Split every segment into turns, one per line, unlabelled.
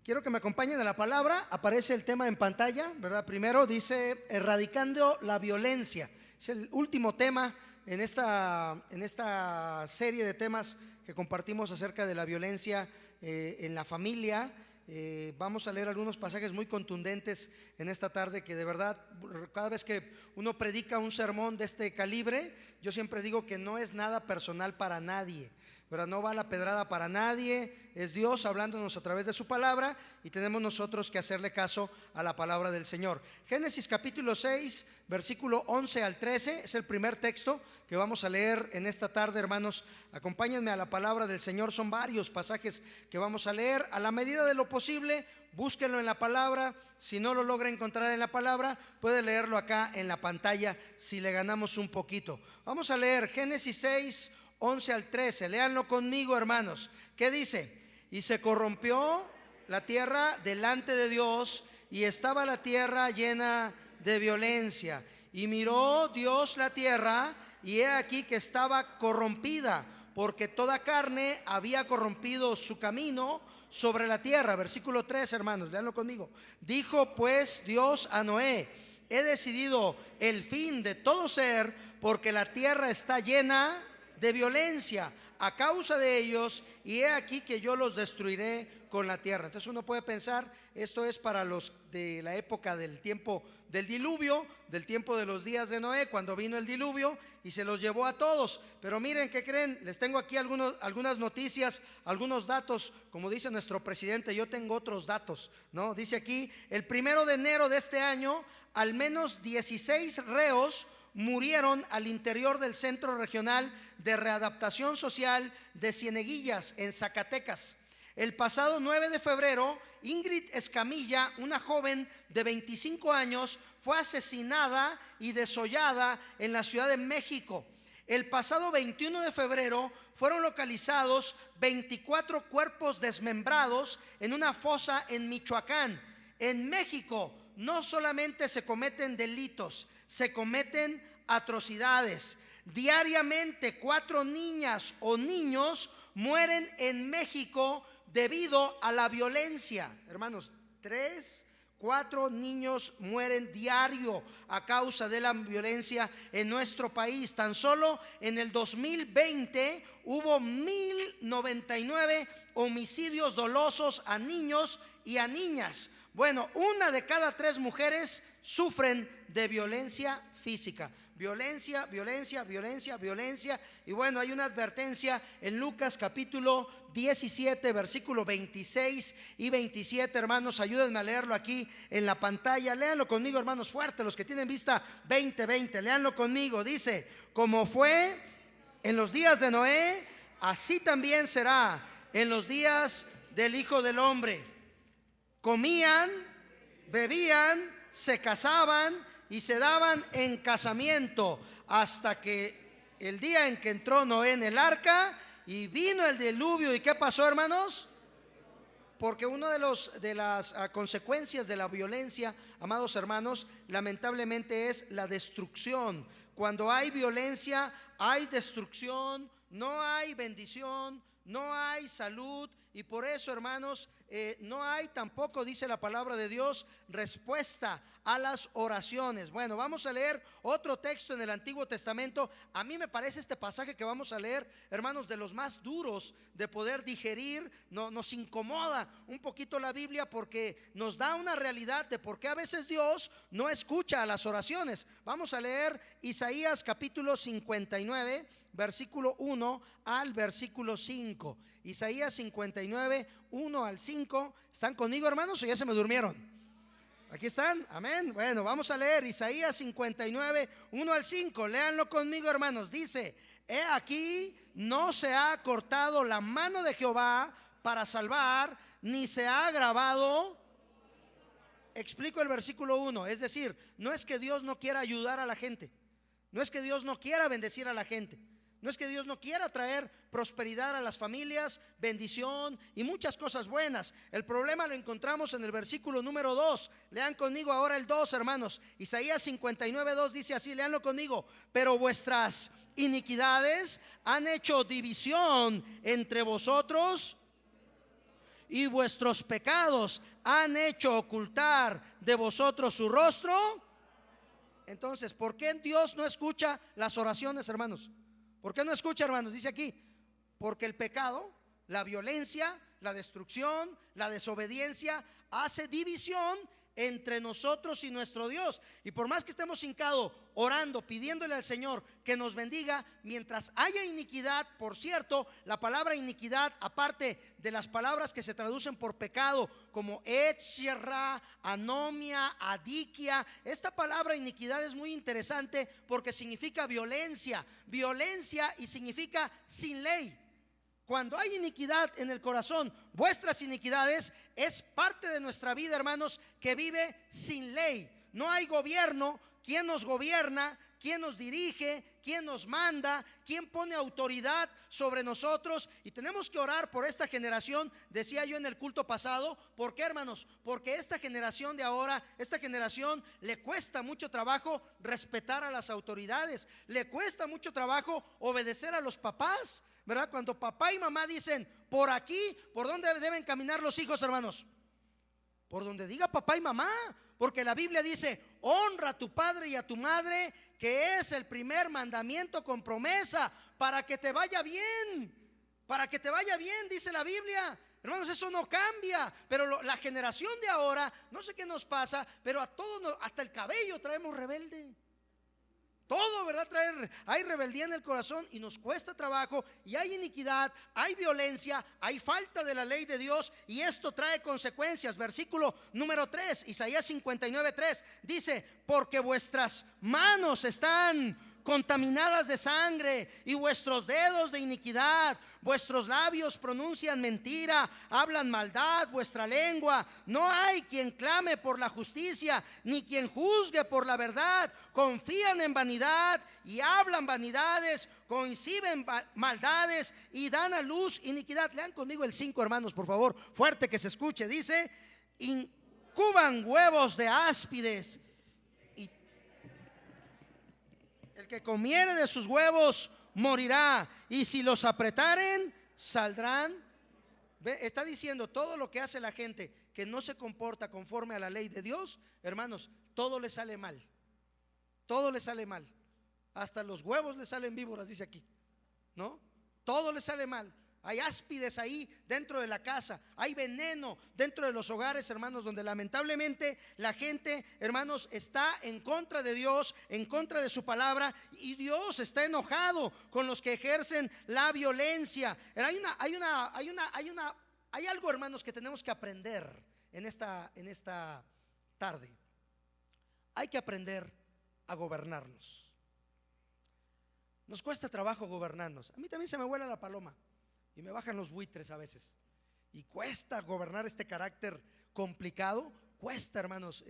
Quiero que me acompañen a la palabra. Aparece el tema en pantalla, ¿verdad? Primero dice erradicando la violencia. Es el último tema en esta serie de temas que compartimos acerca de la violencia en la familia. Vamos a leer algunos pasajes muy contundentes en esta tarde que de verdad, cada vez que uno predica un sermón de este calibre, yo siempre digo que no es nada personal para nadie, ¿verdad? No va la pedrada para nadie, es Dios hablándonos a través de su palabra y tenemos nosotros que hacerle caso a la palabra del Señor. Génesis capítulo 6, versículo 11 al 13 es el primer texto que vamos a leer en esta tarde, hermanos. Acompáñenme a la palabra del Señor. Son varios pasajes que vamos a leer. A la medida de lo posible, búsquenlo en la palabra. Si no lo logra encontrar en la palabra, puede leerlo acá en la pantalla si le ganamos un poquito. Vamos a leer Génesis 6, 11 al 13, léanlo conmigo, hermanos. ¿Qué dice? Y se corrompió la tierra delante de Dios, y estaba la tierra llena de violencia. Y miró Dios la tierra, y he aquí que estaba corrompida, porque toda carne había corrompido su camino sobre la tierra. Versículo 3, hermanos, léanlo conmigo. Dijo pues Dios a Noé: he decidido el fin de todo ser, porque la tierra está llena de violencia a causa de ellos, y he aquí que yo los destruiré con la tierra. Entonces uno puede pensar, esto es para los de la época del tiempo del diluvio, del tiempo de los días de Noé, cuando vino el diluvio y se los llevó a todos. Pero miren, ¿qué creen? Les tengo aquí algunas noticias, algunos datos. Como dice nuestro presidente, yo tengo otros datos, ¿no? Dice aquí, el 1 de enero de este año, al menos 16 reos murieron al interior del Centro Regional de Readaptación Social de Cieneguillas, en Zacatecas. El pasado 9 de febrero, Ingrid Escamilla, una joven de 25 años, fue asesinada y desollada en la Ciudad de México. El pasado 21 de febrero fueron localizados 24 cuerpos desmembrados en una fosa en Michoacán. En México no solamente se cometen delitos, se cometen atrocidades. Diariamente 4 niñas o niños mueren en México debido a la violencia. Hermanos, 4 niños mueren diario a causa de la violencia en nuestro país. Tan solo en el 2020 hubo 1,099 homicidios dolosos a niños y a niñas. Bueno, 1 de cada 3 mujeres sufren de violencia física. Violencia, violencia, violencia, violencia. Y bueno, hay una advertencia en Lucas capítulo 17, versículo 26 y 27. Hermanos, ayúdenme a leerlo aquí en la pantalla. Léanlo conmigo, hermanos, fuerte, los que tienen vista 20/20. Léanlo conmigo. Dice: como fue en los días de Noé, así también será en los días del Hijo del Hombre. Comían, bebían, se casaban y se daban en casamiento hasta que el día en que entró Noé en el arca y vino el diluvio. ¿Y qué pasó, hermanos? Porque una de las consecuencias de la violencia, amados hermanos, lamentablemente es la destrucción. Cuando hay violencia, hay destrucción, no hay bendición, no hay salud. Y por eso, hermanos, no hay tampoco, dice la palabra de Dios, respuesta a las oraciones. Bueno, vamos a leer otro texto en el Antiguo Testamento. A mí me parece este pasaje que vamos a leer, hermanos, de los más duros de poder digerir. Nos incomoda un poquito la Biblia porque nos da una realidad de por qué a veces Dios no escucha a las oraciones. Vamos a leer Isaías capítulo 59, versículo 1 al versículo 5. Isaías 59, 1 al 5. ¿Están conmigo, hermanos, o ya se me durmieron? ¿Aquí están? Amén. Bueno, vamos a leer Isaías 59, 1 al 5. Léanlo conmigo, hermanos. Dice: he aquí, no se ha cortado la mano de Jehová para salvar, ni se ha agravado. Explico el versículo 1. Es decir, no es que Dios no quiera ayudar a la gente, no es que Dios no quiera bendecir a la gente, no es que Dios no quiera traer prosperidad a las familias, bendición y muchas cosas buenas. El problema lo encontramos en el versículo número 2. Lean conmigo ahora el 2, hermanos. Isaías 59, 2 dice así, leanlo conmigo: pero vuestras iniquidades han hecho división entre vosotros, y vuestros pecados han hecho ocultar de vosotros su rostro. Entonces, ¿por qué Dios no escucha las oraciones, hermanos? ¿Por qué no escucha, hermanos? Dice aquí, porque el pecado, la violencia, la destrucción, la desobediencia hace división entre nosotros y nuestro Dios. Y por más que estemos hincados orando, pidiéndole al Señor que nos bendiga, mientras haya iniquidad, por cierto, la palabra iniquidad, aparte de las palabras que se traducen por pecado, como etshera, anomia, adikia, esta palabra iniquidad es muy interesante porque significa violencia, y significa sin ley. Cuando hay iniquidad en el corazón, vuestras iniquidades, es parte de nuestra vida, hermanos, que vive sin ley. No hay gobierno. ¿Quién nos gobierna? ¿Quién nos dirige? ¿Quién nos manda? ¿Quién pone autoridad sobre nosotros? Y tenemos que orar por esta generación. Decía yo en el culto pasado, ¿por qué, hermanos? Porque esta generación de ahora, esta generación le cuesta mucho trabajo respetar a las autoridades, le cuesta mucho trabajo obedecer a los papás, ¿verdad? Cuando papá y mamá dicen por aquí, ¿por dónde deben caminar los hijos, hermanos? Por donde diga papá y mamá, porque la Biblia dice: honra a tu padre y a tu madre, que es el primer mandamiento con promesa, para que te vaya bien. Para que te vaya bien, dice la Biblia. Hermanos, eso no cambia. Pero la generación de ahora, no sé qué nos pasa, pero a todos, hasta el cabello traemos rebelde. Todo, ¿verdad? Hay rebeldía en el corazón y nos cuesta trabajo, y hay iniquidad, hay violencia, hay falta de la ley de Dios, y esto trae consecuencias. Versículo número 3, Isaías 59:3 dice: porque vuestras manos están contaminadas de sangre y vuestros dedos de iniquidad, vuestros labios pronuncian mentira, hablan maldad, vuestra lengua. No hay quien clame por la justicia, ni quien juzgue por la verdad. Confían en vanidad y hablan vanidades, conciben maldades y dan a luz iniquidad. Lean conmigo el 5, hermanos, por favor, fuerte que se escuche. Dice: incuban huevos de áspides, el que comiere de sus huevos morirá, y si los apretaren, saldrán. Está diciendo, todo lo que hace la gente que no se comporta conforme a la ley de Dios, hermanos, todo le sale mal. Todo le sale mal. Hasta los huevos le salen víboras, dice aquí, ¿no? Todo le sale mal. Hay áspides ahí dentro de la casa, hay veneno dentro de los hogares, hermanos, donde lamentablemente la gente, hermanos, está en contra de Dios, en contra de su palabra, y Dios está enojado con los que ejercen la violencia. Hay algo, hermanos, que tenemos que aprender en esta tarde. Hay que aprender a gobernarnos. Nos cuesta trabajo gobernarnos. A mí también se me vuela la paloma y me bajan los buitres a veces, y cuesta gobernar este carácter complicado. Cuesta, hermanos,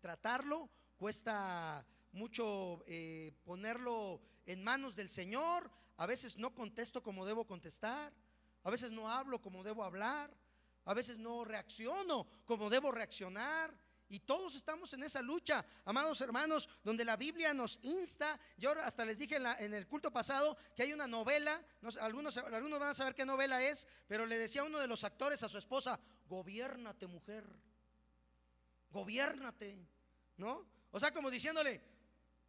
tratarlo. Cuesta mucho ponerlo en manos del Señor. A veces no contesto como debo contestar, a veces no hablo como debo hablar, a veces no reacciono como debo reaccionar. Y todos estamos en esa lucha, amados hermanos, donde la Biblia nos insta. Yo hasta les dije en el culto pasado que hay una novela, algunos van a saber qué novela es, pero le decía uno de los actores a su esposa: gobiérnate, mujer, gobiérnate, ¿no? O sea, como diciéndole,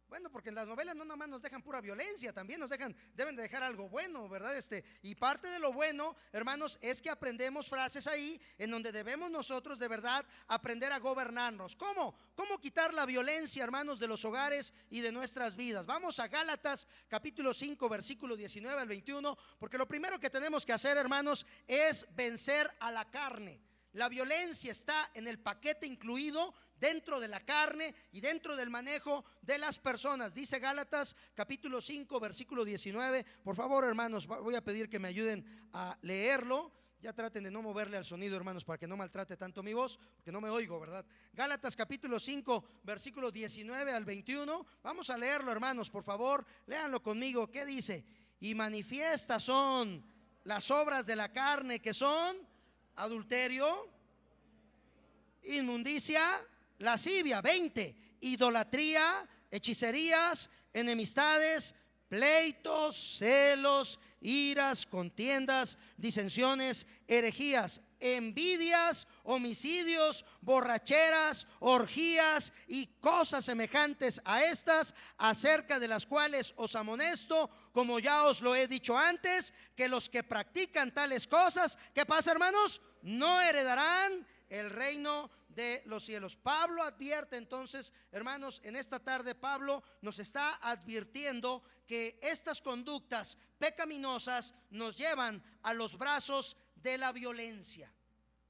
bueno, porque en las novelas no nada más nos dejan pura violencia, también deben de dejar algo bueno, ¿verdad? Y parte de lo bueno, hermanos, es que aprendemos frases ahí en donde debemos nosotros de verdad aprender a gobernarnos. ¿Cómo quitar la violencia, hermanos, de los hogares y de nuestras vidas? Vamos a Gálatas capítulo 5, versículo 19 al 21, porque lo primero que tenemos que hacer, hermanos, es vencer a la carne. La violencia está en el paquete incluido dentro de la carne y dentro del manejo de las personas. Dice Gálatas capítulo 5, versículo 19. Por favor, hermanos, voy a pedir que me ayuden a leerlo. Ya traten de no moverle al sonido, hermanos, para que no maltrate tanto mi voz, porque no me oigo, ¿verdad? Gálatas capítulo 5, versículo 19 al 21. Vamos a leerlo, hermanos, por favor, léanlo conmigo. ¿Qué dice? Y manifiestas son las obras de la carne, que son adulterio, inmundicia, lascivia, 20, idolatría, hechicerías, enemistades, pleitos, celos, iras, contiendas, disensiones, herejías, envidias, homicidios, borracheras, orgías y cosas semejantes a estas, acerca de las cuales os amonesto, como ya os lo he dicho antes, que los que practican tales cosas, ¿qué pasa, hermanos? No heredarán el reino de los cielos. Pablo advierte entonces, hermanos, en esta tarde Pablo nos está advirtiendo que estas conductas pecaminosas nos llevan a los brazos de la violencia.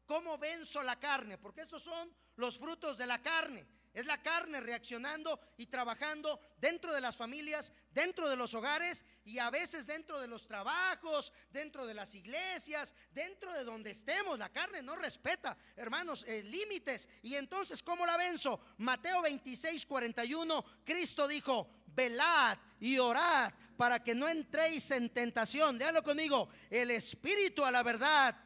¿Cómo venzo la carne? Porque estos son los frutos de la carne. Es la carne reaccionando y trabajando dentro de las familias, dentro de los hogares y a veces dentro de los trabajos, dentro de las iglesias, dentro de donde estemos. La carne no respeta, hermanos, límites. Y entonces, ¿cómo la venzo? Mateo 26:41, Cristo dijo: velad y orad para que no entréis en tentación. Léalo conmigo: el espíritu a la verdad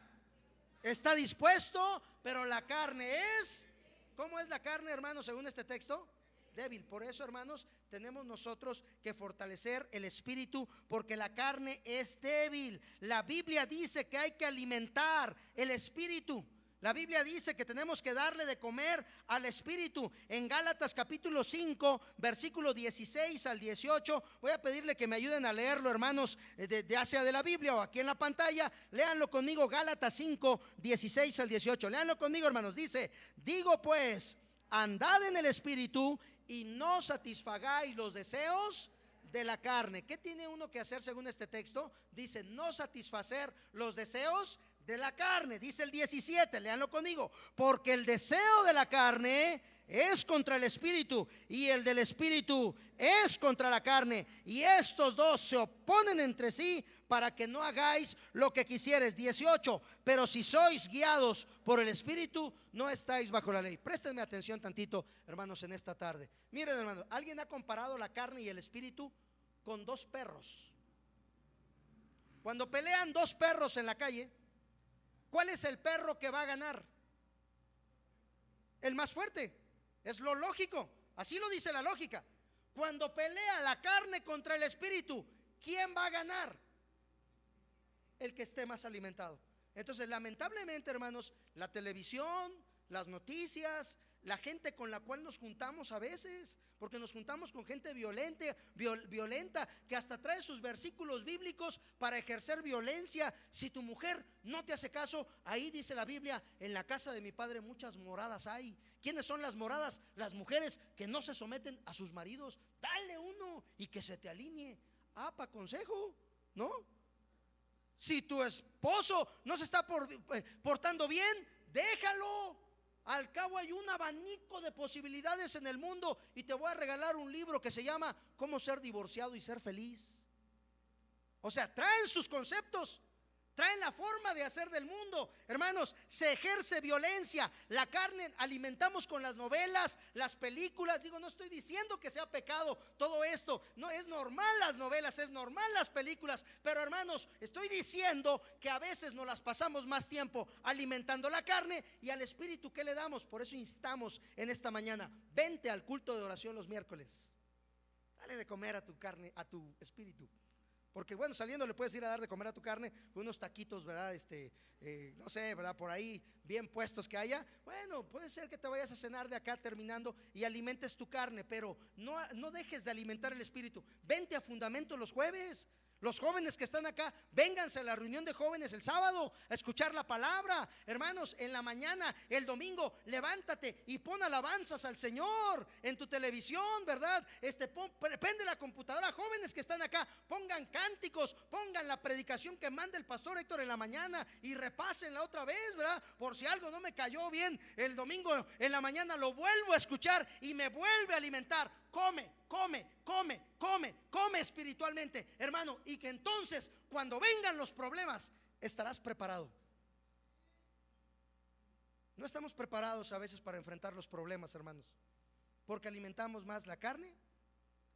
está dispuesto, pero la carne es... ¿Cómo es la carne, hermanos, según este texto? Débil. Por eso, hermanos, tenemos nosotros que fortalecer el espíritu, porque la carne es débil. La Biblia dice que hay que alimentar el espíritu. La Biblia dice que tenemos que darle de comer al espíritu. En Gálatas capítulo 5, versículo 16 al 18, voy a pedirle que me ayuden a leerlo, hermanos, ya sea de la Biblia o aquí en la pantalla. Léanlo conmigo, Gálatas 5, 16 al 18. Léanlo conmigo, hermanos. Dice: digo pues, andad en el espíritu y no satisfagáis los deseos de la carne. ¿Qué tiene uno que hacer según este texto? Dice: no satisfacer los deseos de la carne. Dice el 17, léanlo conmigo: porque el deseo de la carne es contra el espíritu y el del espíritu es contra la carne, y estos dos se oponen entre sí para que no hagáis lo que quisieres. 18, pero si sois guiados por el espíritu, no estáis bajo la ley. Préstenme atención tantito, hermanos, en esta tarde. Miren, hermanos, ¿alguien ha comparado la carne y el espíritu con dos perros? Cuando pelean dos perros en la calle, ¿cuál es el perro que va a ganar? El más fuerte. Es lo lógico. Así lo dice la lógica. Cuando pelea la carne contra el espíritu, ¿quién va a ganar? El que esté más alimentado. Entonces, lamentablemente, hermanos, la televisión, las noticias, la gente con la cual nos juntamos a veces, porque nos juntamos con gente violenta, que hasta trae sus versículos bíblicos para ejercer violencia. Si tu mujer no te hace caso, ahí dice la Biblia: en la casa de mi padre muchas moradas hay. ¿Quiénes son las moradas? Las mujeres que no se someten a sus maridos. Dale uno y que se te alinee. Pa' consejo, ¿no? Si tu esposo no se está portando bien, déjalo. Al cabo hay un abanico de posibilidades en el mundo. Y te voy a regalar un libro que se llama Cómo ser divorciado y ser feliz. O sea, traen sus conceptos, traen la forma de hacer del mundo. Hermanos, se ejerce violencia. La carne alimentamos con las novelas, las películas. Digo, no estoy diciendo que sea pecado todo esto. No, es normal las novelas, es normal las películas. Pero, hermanos, estoy diciendo que a veces nos las pasamos más tiempo alimentando la carne, y al espíritu, ¿qué le damos? Por eso instamos en esta mañana: vente al culto de oración los miércoles. Dale de comer a tu carne, a tu espíritu. Porque bueno, saliendo le puedes ir a dar de comer a tu carne unos taquitos, ¿verdad? No sé, ¿verdad? Por ahí bien puestos que haya. Bueno, puede ser que te vayas a cenar de acá terminando y alimentes tu carne, pero no dejes de alimentar el espíritu. Vente a Fundamento los jueves. Los jóvenes que están acá, vénganse a la reunión de jóvenes el sábado a escuchar la palabra. Hermanos, en la mañana, el domingo, levántate y pon alabanzas al Señor en tu televisión, ¿verdad? Prende la computadora. Jóvenes que están acá, pongan cánticos, pongan la predicación que manda el pastor Héctor en la mañana y repásenla otra vez, ¿verdad? Por si algo no me cayó bien el domingo en la mañana, lo vuelvo a escuchar y me vuelve a alimentar. Come espiritualmente, hermano, y que entonces cuando vengan los problemas estarás preparado. No estamos preparados a veces para enfrentar los problemas, hermanos, porque alimentamos más la carne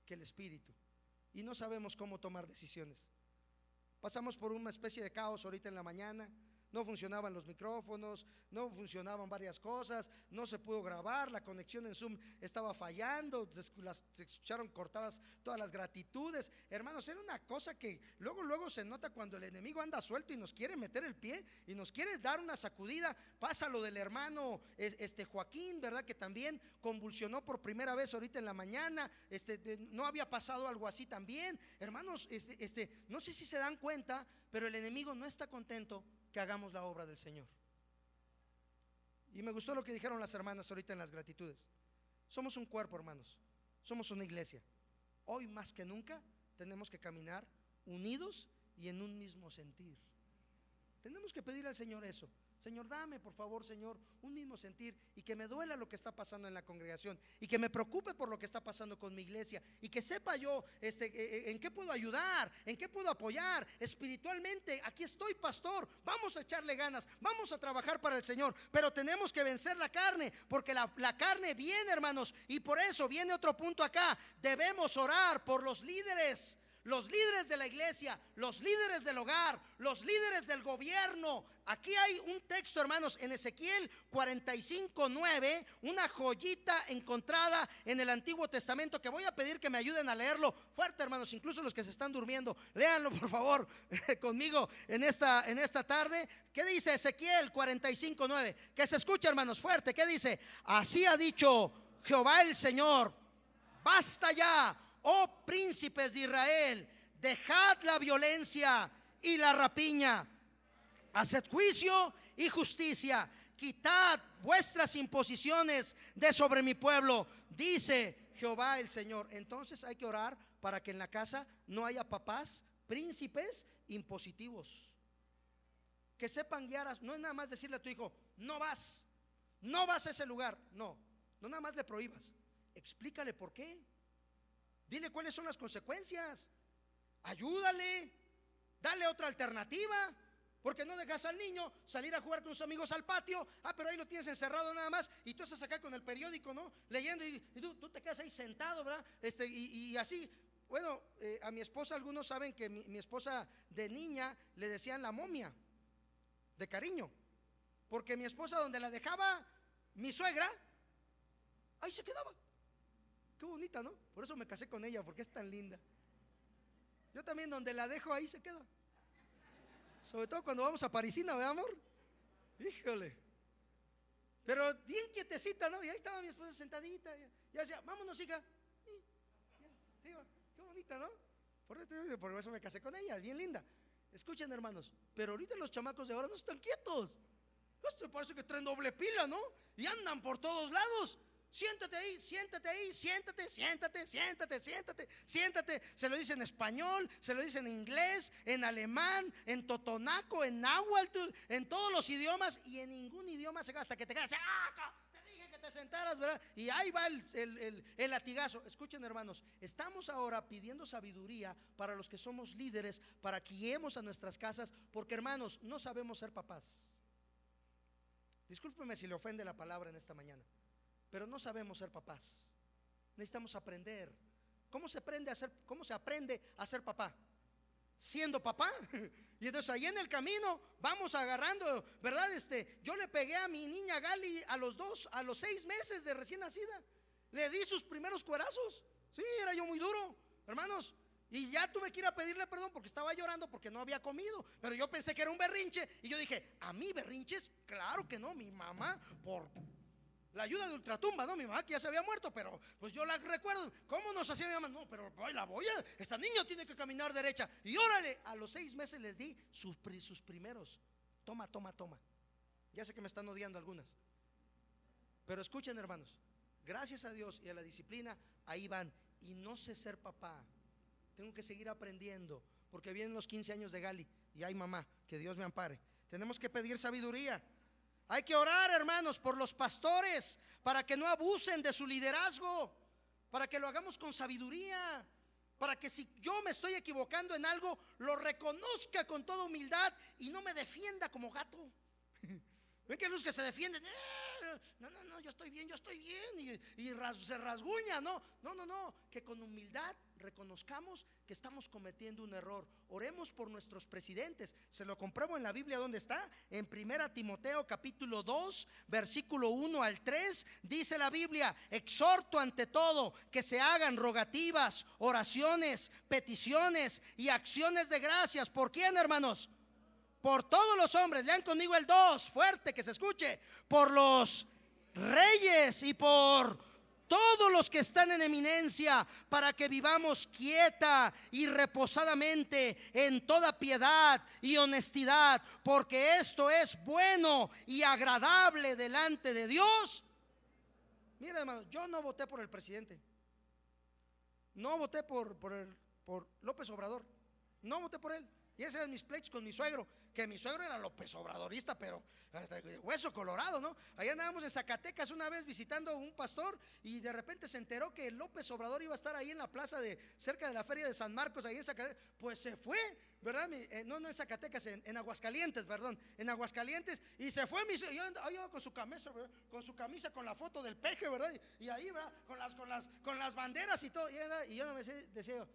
que el espíritu y no sabemos cómo tomar decisiones. Pasamos por una especie de caos ahorita en la mañana. no funcionaban los micrófonos, no funcionaban varias cosas, no se pudo grabar, la conexión en Zoom estaba fallando, se escucharon cortadas todas las gratitudes. Hermanos, era una cosa que luego se nota cuando el enemigo anda suelto y nos quiere meter el pie y nos quiere dar una sacudida. Pasa lo del hermano Joaquín, ¿verdad? Que también convulsionó por primera vez ahorita en la mañana. No había pasado algo así también. Hermanos, no sé si se dan cuenta, pero el enemigo no está contento que hagamos la obra del Señor. Y me gustó lo que dijeron las hermanas ahorita en las gratitudes. Somos un cuerpo, hermanos, somos una iglesia. Hoy más que nunca tenemos que caminar unidos y en un mismo sentir. Tenemos que pedir al Señor eso. Señor, dame por favor, Señor, un mismo sentir, y que me duela lo que está pasando en la congregación, y que me preocupe por lo que está pasando con mi iglesia, y que sepa yo en qué puedo ayudar, en qué puedo apoyar espiritualmente. Aquí estoy, pastor, vamos a echarle ganas, vamos a trabajar para el Señor, pero tenemos que vencer la carne, porque la carne viene, hermanos, y por eso viene otro punto acá. Debemos orar por los líderes de la iglesia, los líderes del hogar, los líderes del gobierno. Aquí hay un texto, hermanos, en Ezequiel 45:9, una joyita encontrada en el Antiguo Testamento, que voy a pedir que me ayuden a leerlo fuerte, hermanos, incluso los que se están durmiendo. Léanlo por favor conmigo en esta tarde. ¿Qué dice Ezequiel 45:9? Que se escuche, hermanos, fuerte. ¿Qué dice? Así ha dicho Jehová el Señor: basta ya, oh príncipes de Israel, dejad la violencia y la rapiña, haced juicio y justicia, quitad vuestras imposiciones de sobre mi pueblo, dice Jehová el Señor. Entonces hay que orar para que en la casa no haya papás, príncipes impositivos, que sepan guiar. No es nada más decirle a tu hijo: no vas a ese lugar. No nada más le prohíbas, explícale por qué. Dile cuáles son las consecuencias. Ayúdale, dale otra alternativa. Porque no dejas al niño salir a jugar con sus amigos al patio. Pero ahí lo tienes encerrado nada más, y tú estás acá con el periódico, ¿no? Leyendo, y tú te quedas ahí sentado, ¿verdad? Y así. Bueno, a mi esposa, algunos saben que mi esposa de niña le decían la momia, de cariño, porque mi esposa, donde la dejaba mi suegra, ahí se quedaba. Qué bonita, ¿no? Por eso me casé con ella, porque es tan linda. Yo también, donde la dejo, ahí se queda. Sobre todo cuando vamos a Parisina, ¿verdad, amor? Híjole. Pero bien quietecita, ¿no? Y ahí estaba mi esposa sentadita. Y decía: vámonos, hija. Sí, qué bonita, ¿no? Por eso me casé con ella, bien linda. Escuchen, hermanos, pero ahorita los chamacos de ahora no están quietos. Esto parece que traen doble pila, ¿no? Y andan por todos lados. Siéntate ahí, siéntate ahí, siéntate. Se lo dice en español, se lo dice en inglés, en alemán, en totonaco, en náhuatl, en todos los idiomas, y en ningún idioma se gasta que te quedas. Te dije que te sentaras, ¿verdad? Y ahí va el latigazo. Escuchen, hermanos, estamos ahora pidiendo sabiduría para los que somos líderes, para que guiemos a nuestras casas, porque, hermanos, no sabemos ser papás. Discúlpeme si le ofende la palabra en esta mañana, pero no sabemos ser papás. Necesitamos aprender. ¿Cómo se aprende a ser papá? Siendo papá. Y entonces ahí en el camino vamos agarrando, ¿verdad? Yo le pegué a mi niña Gali a los 6 meses de recién nacida. Le di sus primeros cuerazos. Sí, era yo muy duro, hermanos. Y ya tuve que ir a pedirle perdón porque estaba llorando porque no había comido. Pero yo pensé que era un berrinche. Y yo dije: ¿a mí berrinches? Claro que no. Mi mamá, por la ayuda de ultratumba, ¿no? Mi mamá que ya se había muerto, pero pues yo la recuerdo. ¿Cómo nos hacía mi mamá? No, pero esta niña tiene que caminar derecha. Y órale, a los 6 meses les di sus primeros. Toma. Ya sé que me están odiando algunas, pero escuchen, hermanos, gracias a Dios y a la disciplina, ahí van. Y no sé ser papá. Tengo que seguir aprendiendo, porque vienen los 15 años de Gali. Y ay, mamá, que Dios me ampare. Tenemos que pedir sabiduría. Hay que orar, hermanos, por los pastores, para que no abusen de su liderazgo, para que lo hagamos con sabiduría, para que si yo me estoy equivocando en algo, lo reconozca con toda humildad y no me defienda como gato. Ven que los que se defienden, no, yo estoy bien, se rasguña, no, que con humildad reconozcamos que estamos cometiendo un error. Oremos por nuestros presidentes. Se lo compruebo en la Biblia. ¿Dónde está? En 1 Timoteo capítulo 2 versículo 1 al 3 dice la Biblia: exhorto ante todo que se hagan rogativas, oraciones, peticiones y acciones de gracias. ¿Por quién, hermanos? Por todos los hombres. Lean conmigo el 2, fuerte, que se escuche. Por los reyes y por todos los que están en eminencia, para que vivamos quieta y reposadamente en toda piedad y honestidad, porque esto es bueno y agradable delante de Dios. Mira, hermano, yo no voté por el presidente, no voté por López Obrador, no voté por él. Y ese eran mis pleitos con mi suegro, que mi suegro era López Obradorista, pero hasta de hueso colorado, ¿no? Allá andábamos en Zacatecas una vez visitando a un pastor, y de repente se enteró que López Obrador iba a estar ahí en la plaza cerca de la feria de San Marcos, ahí en Zacatecas. Pues se fue, ¿verdad? No en Zacatecas, en Aguascalientes, perdón, en Aguascalientes. Y se fue mi suegro, yo con su camisa, con la foto del peje, ¿verdad? Y ahí va, con las banderas y todo. Y yo no me decía,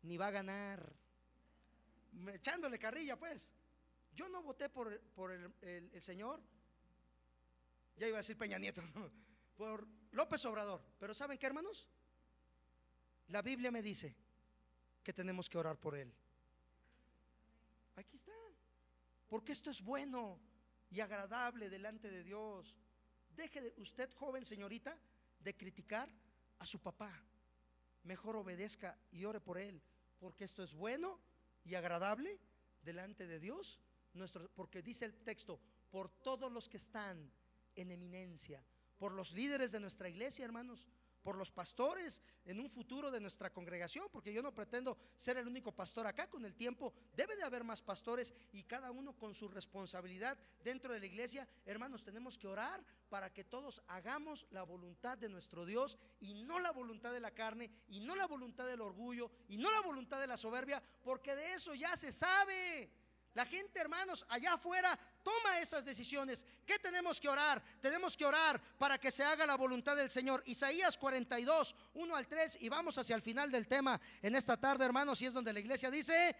ni va a ganar, echándole carrilla, pues. Yo no voté por el señor, ya iba a decir Peña Nieto, ¿no? Por López Obrador. Pero ¿saben qué, hermanos? La Biblia me dice que tenemos que orar por él. Aquí está. Porque esto es bueno y agradable delante de Dios. Deje usted, joven señorita, de criticar a su papá. Mejor obedezca y ore por él, porque esto es bueno y agradable delante de Dios porque dice el texto: por todos los que están en eminencia, por los líderes de nuestra iglesia, hermanos, por los pastores en un futuro de nuestra congregación, porque yo no pretendo ser el único pastor acá. Con el tiempo debe de haber más pastores, y cada uno con su responsabilidad dentro de la iglesia. Hermanos, tenemos que orar para que todos hagamos la voluntad de nuestro Dios, y no la voluntad de la carne, y no la voluntad del orgullo, y no la voluntad de la soberbia, porque de eso ya se sabe. La gente, hermanos, allá afuera toma esas decisiones. ¿Qué tenemos que orar? Tenemos que orar para que se haga la voluntad del Señor. Isaías 42, 1 al 3, y vamos hacia el final del tema en esta tarde, hermanos, y es donde la iglesia dice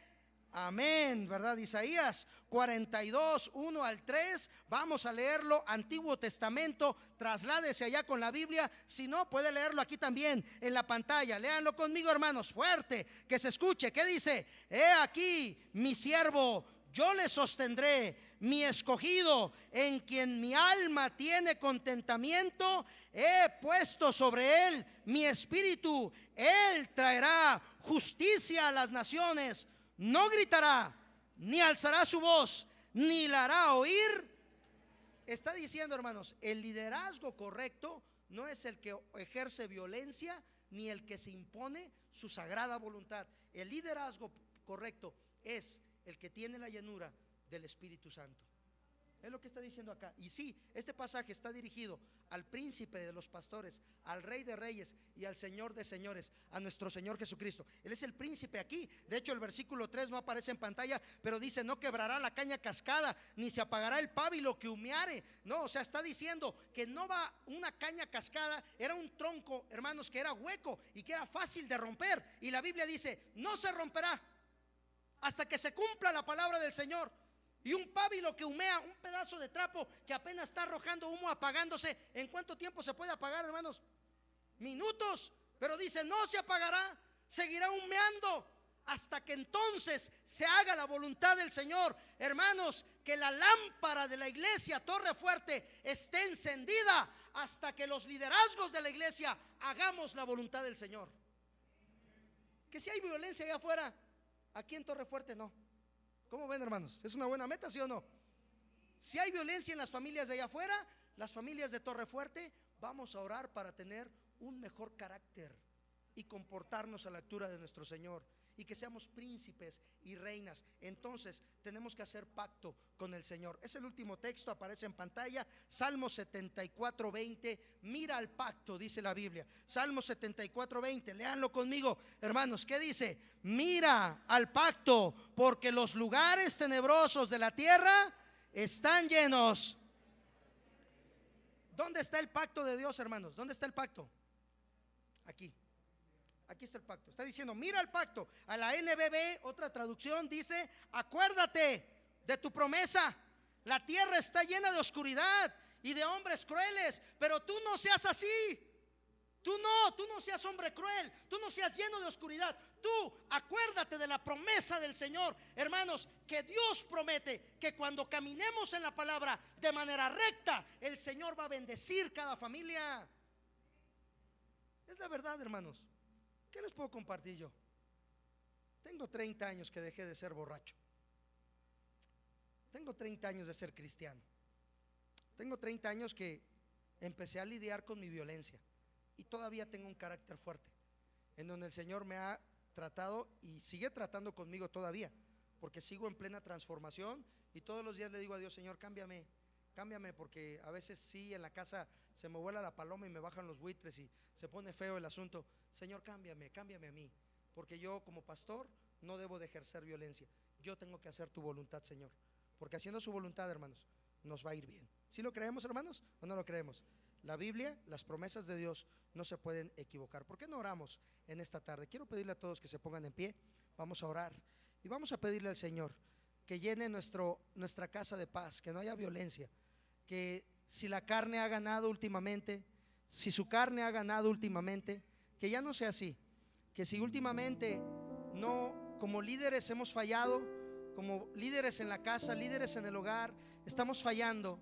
amén, ¿verdad? Isaías 42, 1 al 3. Vamos a leerlo, Antiguo Testamento. Trasládese allá con la Biblia. Si no, puede leerlo aquí también en la pantalla. Léanlo conmigo, hermanos, fuerte, que se escuche. ¿Qué dice? He aquí mi siervo, yo le sostendré, mi escogido, en quien mi alma tiene contentamiento. He puesto sobre él mi espíritu. Él traerá justicia a las naciones. No gritará, ni alzará su voz, ni la hará oír. Está diciendo, hermanos, el liderazgo correcto no es el que ejerce violencia, ni el que se impone su sagrada voluntad. El liderazgo correcto es el que tiene la llenura del Espíritu Santo. Es lo que está diciendo acá. Y sí, este pasaje está dirigido al príncipe de los pastores, al rey de reyes y al señor de señores, a nuestro Señor Jesucristo. Él es el príncipe aquí. De hecho, el versículo 3 no aparece en pantalla, pero dice: no quebrará la caña cascada, ni se apagará el pábilo que humeare. No, o sea, está diciendo que no va una caña cascada. Era un tronco, hermanos, que era hueco y que era fácil de romper. Y la Biblia dice: no se romperá hasta que se cumpla la palabra del Señor. Y un pábilo que humea, un pedazo de trapo que apenas está arrojando humo, apagándose, ¿en cuánto tiempo se puede apagar, hermanos? Minutos. Pero dice: no se apagará, seguirá humeando hasta que entonces se haga la voluntad del Señor. Hermanos, que la lámpara de la iglesia Torre Fuerte esté encendida hasta que los liderazgos de la iglesia hagamos la voluntad del Señor. Que si hay violencia allá afuera, aquí en Torre Fuerte no. ¿Cómo ven, hermanos? ¿Es una buena meta, sí o no? Si hay violencia en las familias de allá afuera, las familias de Torre Fuerte, vamos a orar para tener un mejor carácter y comportarnos a la altura de nuestro Señor, y que seamos príncipes y reinas. Entonces tenemos que hacer pacto con el Señor. Es el último texto, aparece en pantalla, Salmo 74, 20. Mira al pacto, dice la Biblia. Salmo 74, 20, léanlo conmigo, hermanos. ¿Qué dice? Mira al pacto, porque los lugares tenebrosos de la tierra están llenos ¿Dónde está el pacto de Dios, hermanos? ¿Dónde está el pacto? Aquí. Aquí está el pacto. Está diciendo, mira el pacto. A la NBB, otra traducción, dice: acuérdate de tu promesa. La tierra está llena de oscuridad y de hombres crueles, pero tú no seas así. Tú no seas hombre cruel, tú no seas lleno de oscuridad. Tú acuérdate de la promesa del Señor, hermanos, que Dios promete que cuando caminemos en la palabra de manera recta, el Señor va a bendecir cada familia. Es la verdad, hermanos. ¿Qué les puedo compartir yo? Tengo 30 años que dejé de ser borracho. Tengo 30 años de ser cristiano. Tengo 30 años que empecé a lidiar con mi violencia. Y todavía tengo un carácter fuerte, en donde el Señor me ha tratado y sigue tratando conmigo todavía, porque sigo en plena transformación. Y todos los días le digo a Dios: Señor, cámbiame, cámbiame, porque a veces sí, en la casa se me vuela la paloma y me bajan los buitres y se pone feo el asunto. Señor, cámbiame, cámbiame a mí, porque yo como pastor no debo de ejercer violencia. Yo tengo que hacer tu voluntad, Señor, porque haciendo su voluntad, hermanos, nos va a ir bien. ¿Sí lo creemos, hermanos, o no lo creemos? La Biblia, las promesas de Dios no se pueden equivocar. ¿Por qué no oramos en esta tarde? Quiero pedirle a todos que se pongan en pie. Vamos a orar y vamos a pedirle al Señor que llene nuestra casa de paz, que no haya violencia, que si la carne ha ganado últimamente, si su carne ha ganado últimamente, que ya no sea así, que si últimamente no, como líderes hemos fallado, como líderes en la casa, líderes en el hogar, estamos fallando,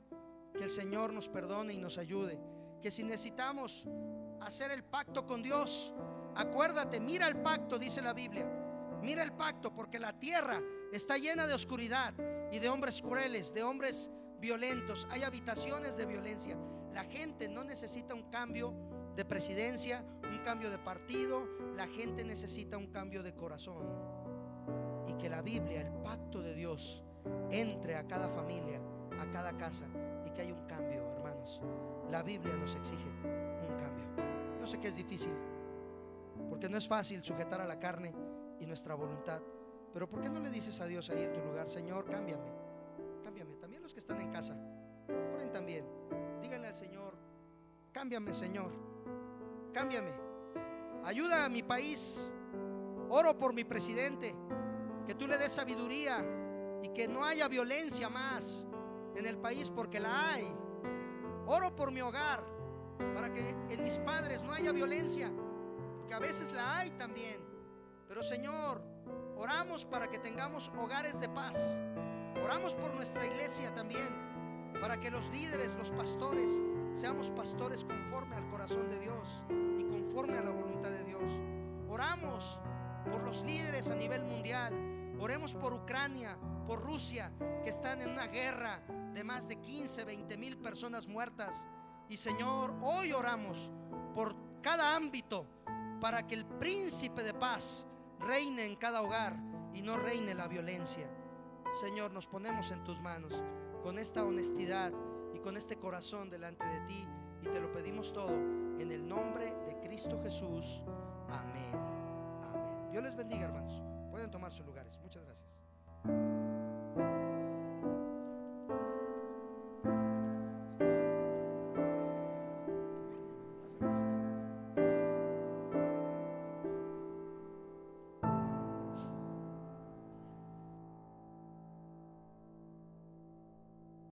que el Señor nos perdone y nos ayude. Que si necesitamos hacer el pacto con Dios, acuérdate, mira el pacto, dice la Biblia, mira el pacto, porque la tierra está llena de oscuridad y de hombres crueles, de hombres violentos. Hay habitaciones de violencia. La gente no necesita un cambio de presidencia, un cambio de partido. La gente necesita un cambio de corazón. Y que la Biblia, el pacto de Dios, entre a cada familia, a cada casa, y que haya un cambio, hermanos. La Biblia nos exige un cambio. Yo sé que es difícil, porque no es fácil sujetar a la carne y nuestra voluntad, pero ¿por qué no le dices a Dios ahí en tu lugar: Señor, cámbiame, cámbiame? También los que están en casa, oren también, díganle al Señor: cámbiame, Señor, cámbiame, ayuda a mi país. Oro por mi presidente, que tú le des sabiduría y que no haya violencia más en el país, porque la hay. Oro por mi hogar, para que en mis padres no haya violencia, porque a veces la hay también. Pero Señor, oramos para que tengamos hogares de paz. Oramos por nuestra iglesia también, para que los líderes, los pastores, seamos pastores conforme al corazón de Dios y conforme a la voluntad de Dios. Oramos por los líderes a nivel mundial. Oremos por Ucrania, por Rusia, que están en una guerra de más de 15, 20 mil personas muertas. Y Señor, hoy oramos por cada ámbito, para que el príncipe de paz reine en cada hogar y no reine la violencia. Señor, nos ponemos en tus manos con esta honestidad y con este corazón delante de ti, y te lo pedimos todo en el nombre de Cristo Jesús. Amén. Amén. Dios les bendiga, hermanos. Pueden tomar sus lugares. Muchas gracias.